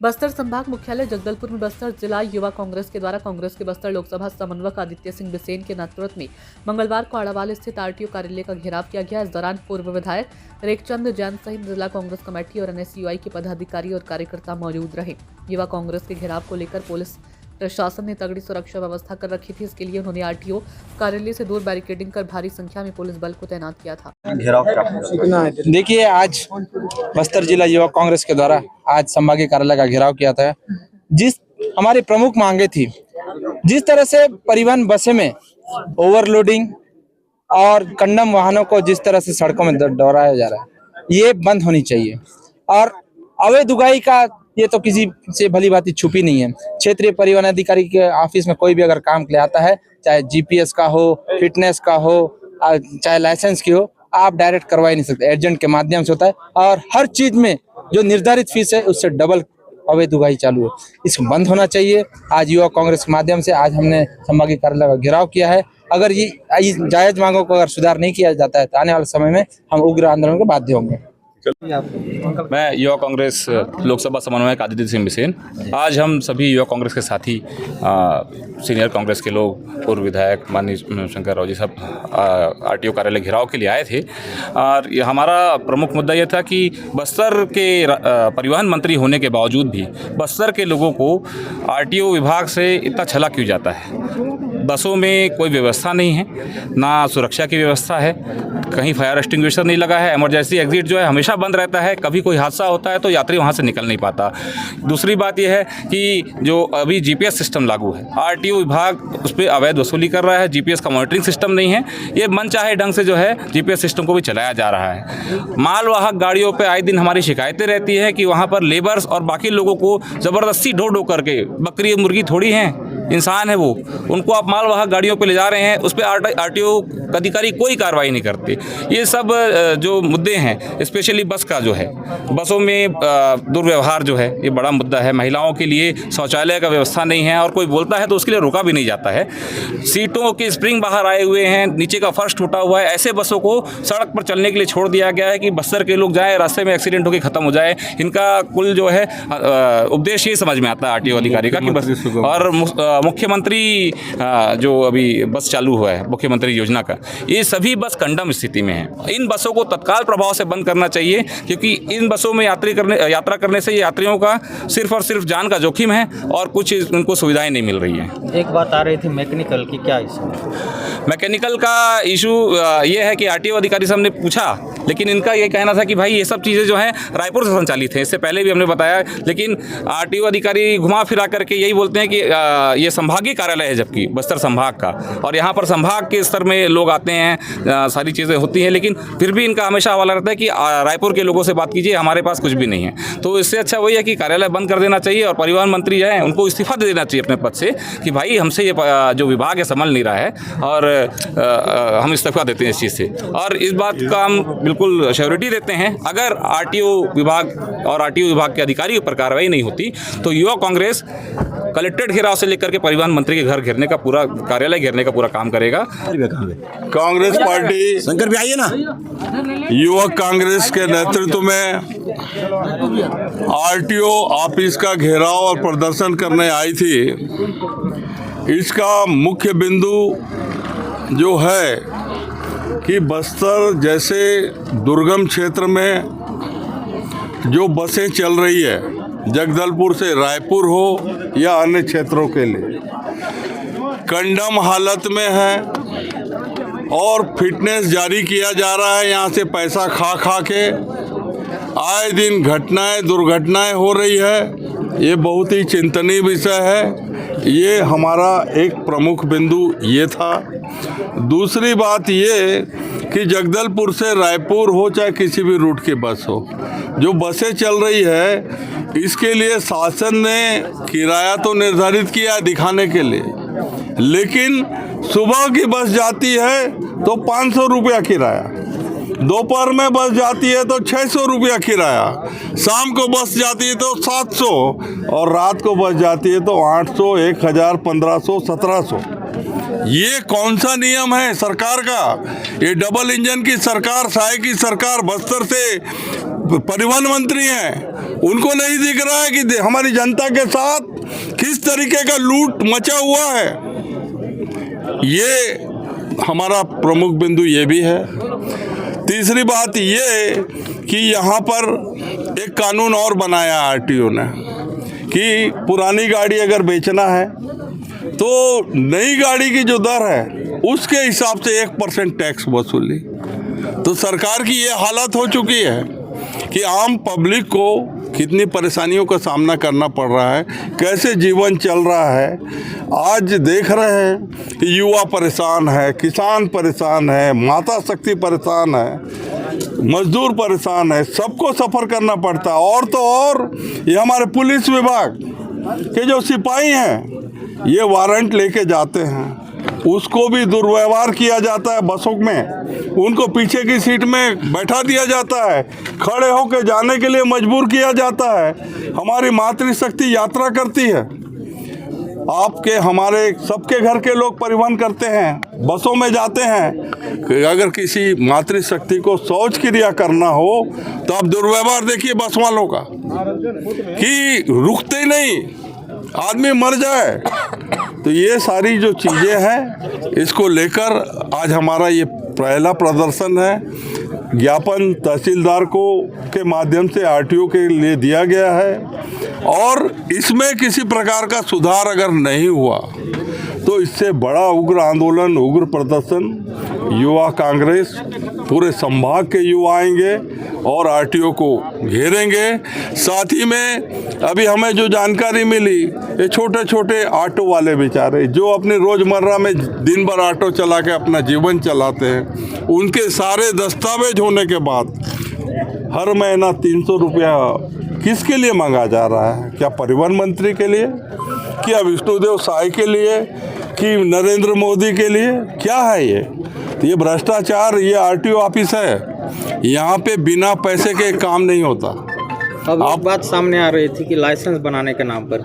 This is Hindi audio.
बस्तर संभाग मुख्यालय जगदलपुर में बस्तर जिला युवा कांग्रेस के द्वारा कांग्रेस के बस्तर लोकसभा समन्वयक आदित्य सिंह बिसेन के नेतृत्व में मंगलवार को आड़ावाल स्थित आरटीओ कार्यालय का घेराव किया गया। इस दौरान पूर्व विधायक रेखचंद जैन सहित जिला कांग्रेस कमेटी और एनएसयूआई के पदाधिकारी और कार्यकर्ता मौजूद रहे। युवा कांग्रेस के घेराव को लेकर पुलिस प्रशासन ने तगड़ी सुरक्षा व्यवस्था कर रखी थी। इसके लिए उन्होंने आरटीओ कार्यालय से दूर बैरिकेडिंग कर भारी संख्या में पुलिस बल को तैनात किया था। देखिए, आज बस्तर जिला युवा कांग्रेस के द्वारा आज संभागीय कार्यालय का घेराव किया था। जिस हमारी प्रमुख मांगे थी, जिस तरह से परिवहन बसें में ओवरलोडिंग और कंडम वाहनों को जिस तरह से सड़कों में दोहराया जा रहा है, ये बंद होनी चाहिए। और अवैध उगाही का ये तो किसी से भली बात छुपी नहीं है। क्षेत्रीय परिवहन अधिकारी के ऑफिस में कोई भी अगर काम के लिए आता है, चाहे जीपीएस का हो, फिटनेस का हो, चाहे लाइसेंस की हो, आप डायरेक्ट करवा ही नहीं सकते, एजेंट के माध्यम से होता है। और हर चीज में जो निर्धारित फीस है उससे डबल अवैध उगाही चालू है। इसको बंद होना चाहिए। आज युवा कांग्रेस के माध्यम से आज हमने संभागीय कार्यालय का घेराव किया है। अगर ये जायज मांगों को अगर सुधार नहीं किया जाता है तो आने वाले समय में हम उग्र आंदोलन को बाध्य होंगे। मैं युवा कांग्रेस लोकसभा समन्वयक आदित्य सिंह बिसेन। आज हम सभी युवा कांग्रेस के साथी सीनियर कांग्रेस के लोग, पूर्व विधायक माननीय शंकर राव जी सब आरटीओ कार्यालय घेराव के लिए आए थे। और ये हमारा प्रमुख मुद्दा ये था कि बस्तर के परिवहन मंत्री होने के बावजूद भी बस्तर के लोगों को आरटीओ विभाग से इतना छला क्यों जाता है। बसों में कोई व्यवस्था नहीं है, ना सुरक्षा की व्यवस्था है, कहीं फायर एक्सटिंग्विशर नहीं लगा है, इमरजेंसी एग्जिट जो है हमेशा बंद रहता है। कभी कोई हादसा होता है तो यात्री वहाँ से निकल नहीं पाता। दूसरी बात यह है कि जो अभी जीपीएस सिस्टम लागू है, आरटीओ विभाग उस पर अवैध वसूली कर रहा है। जीपीएस का मॉनिटरिंग सिस्टम नहीं है। ये मनचाहे ढंग से जो है जीपीएस सिस्टम को भी चलाया जा रहा है। मालवाहक गाड़ियों पर आए दिन हमारी शिकायतें रहती है कि वहाँ पर लेबर्स और बाकी लोगों को ज़बरदस्ती ढो ढो करके, बकरी मुर्गी थोड़ी हैं, इंसान है वो, उनको आप मालवाहक गाड़ियों पे ले जा रहे हैं, उस पर आरटीओ अधिकारी कोई कार्रवाई नहीं करते। ये सब जो मुद्दे हैं, स्पेशली बस का जो है, बसों में दुर्व्यवहार जो है, ये बड़ा मुद्दा है। महिलाओं के लिए शौचालय का व्यवस्था नहीं है और कोई बोलता है तो उसके लिए रोका भी नहीं जाता है। सीटों के स्प्रिंग बाहर आए हुए हैं, नीचे का फर्श टूटा हुआ है। ऐसे बसों को सड़क पर चलने के लिए छोड़ दिया गया है कि बस्तर के लोग जाएँ, रास्ते में एक्सीडेंट होकर ख़त्म हो जाए। इनका कुल जो है उपदेश ये समझ में आता है आरटीओ अधिकारी का कि बस। और मुख्यमंत्री जो अभी बस चालू हुआ है, मुख्यमंत्री योजना का, ये सभी बस कंडम स्थिति में है। इन बसों को तत्काल प्रभाव से बंद करना चाहिए, क्योंकि इन बसों में यात्रा करने से यात्रियों का सिर्फ और सिर्फ जान का जोखिम है और कुछ उनको सुविधाएं नहीं मिल रही हैं। एक बात आ रही थी मैकेनिकल की, क्या इशू? मैकेनिकल का इशू ये है कि आरटीओ अधिकारी से हमने पूछा, लेकिन इनका ये कहना था कि भाई ये सब चीज़ें जो हैं रायपुर से संचालित हैं। इससे पहले भी हमने बताया, लेकिन आरटीओ अधिकारी घुमा फिरा करके यही बोलते हैं कि ये संभागीय कार्यालय है, जबकि बस्तर संभाग का, और यहाँ पर संभाग के स्तर में लोग आते हैं, सारी चीज़ें होती हैं, लेकिन फिर भी इनका हमेशा हवाला रहता है कि रायपुर के लोगों से बात कीजिए, हमारे पास कुछ भी नहीं है। तो इससे अच्छा वही है कि कार्यालय बंद कर देना चाहिए और परिवहन मंत्री जो है उनको इस्तीफा दे देना चाहिए अपने पद से कि भाई हमसे ये जो विभाग है संभल नहीं रहा है और हम इस्तीफा देते हैं इस चीज़ से। और इस बात का हम बिल्कुल श्योरिटी देते हैं, अगर आरटीओ विभाग और आरटीओ विभाग के अधिकारियों पर कार्रवाई नहीं होती तो युवा कांग्रेस कलेक्ट्रेट घेराव से लेकर के परिवहन मंत्री के घर घेरने का, पूरा कार्यालय घेरने का पूरा काम करेगा। कांग्रेस पार्टी शंकर भी आइए ना, युवक कांग्रेस के नेतृत्व में आरटीओ ऑफिस का घेराव और प्रदर्शन करने आई थी। इसका मुख्य बिंदु जो है कि बस्तर जैसे दुर्गम क्षेत्र में जो बसें चल रही है, जगदलपुर से रायपुर हो या अन्य क्षेत्रों के लिए, कंडम हालत में है और फिटनेस जारी किया जा रहा है। यहाँ से पैसा खा खा के आए दिन दुर्घटनाएं हो रही है। ये बहुत ही चिंतनीय विषय है। ये हमारा एक प्रमुख बिंदु ये था। दूसरी बात ये कि जगदलपुर से रायपुर हो चाहे किसी भी रूट की बस हो, जो बसें चल रही है, इसके लिए शासन ने किराया तो निर्धारित किया दिखाने के लिए, लेकिन सुबह की बस जाती है तो 500 रुपया किराया, दोपहर में बस जाती है तो 600 रुपया किराया, शाम को बस जाती है तो 700 और रात को बस जाती है तो 800, 1000, 1500, 1700। ये कौन सा नियम है सरकार का? ये डबल इंजन की सरकार, साय की सरकार बस्तर से परिवहन मंत्री हैं, उनको नहीं दिख रहा है कि हमारी जनता के साथ किस तरीके का लूट मचा हुआ है। ये हमारा प्रमुख बिंदु ये भी है। तीसरी बात ये कि यहाँ पर एक कानून और बनाया आरटीओ ने कि पुरानी गाड़ी अगर बेचना है तो नई गाड़ी की जो दर है उसके हिसाब से 1% टैक्स वसूली। तो सरकार की ये हालत हो चुकी है कि आम पब्लिक को कितनी परेशानियों का सामना करना पड़ रहा है, कैसे जीवन चल रहा है। आज देख रहे हैं कि युवा परेशान है, किसान परेशान है, माता शक्ति परेशान है, मजदूर परेशान है, सबको सफ़र करना पड़ता है। और तो और ये हमारे पुलिस विभाग के जो सिपाही हैं ये वारंट लेके जाते हैं, उसको भी दुर्व्यवहार किया जाता है बसों में, उनको पीछे की सीट में बैठा दिया जाता है, खड़े होकर जाने के लिए मजबूर किया जाता है। हमारी मातृशक्ति यात्रा करती है, आपके हमारे सबके घर के लोग परिवहन करते हैं, बसों में जाते हैं। अगर किसी मातृशक्ति को शौच क्रिया करना हो तो आप दुर्व्यवहार देखिए बस वालों का कि रुकते ही नहीं, आदमी मर जाए। तो ये सारी जो चीज़ें हैं इसको लेकर आज हमारा ये पहला प्रदर्शन है। ज्ञापन तहसीलदार को के माध्यम से आरटीओ के लिए दिया गया है और इसमें किसी प्रकार का सुधार अगर नहीं हुआ तो इससे बड़ा उग्र आंदोलन, उग्र प्रदर्शन युवा कांग्रेस पूरे संभाग के युवा आएंगे और आरटीओ को घेरेंगे। साथ ही में अभी हमें जो जानकारी मिली, ये छोटे छोटे ऑटो वाले बेचारे जो अपने रोज़मर्रा में दिन भर ऑटो चला के अपना जीवन चलाते हैं, उनके सारे दस्तावेज होने के बाद हर महीना 300 रुपया किसके लिए मांगा जा रहा है? क्या परिवहन मंत्री के लिए, क्या विष्णुदेव साय के लिए, कि नरेंद्र मोदी के लिए? क्या है ये? तो ये भ्रष्टाचार, ये आरटीओ ऑफिस है, यहाँ पे बिना पैसे के काम नहीं होता। अब एक बात सामने आ रही थी कि लाइसेंस बनाने के नाम पर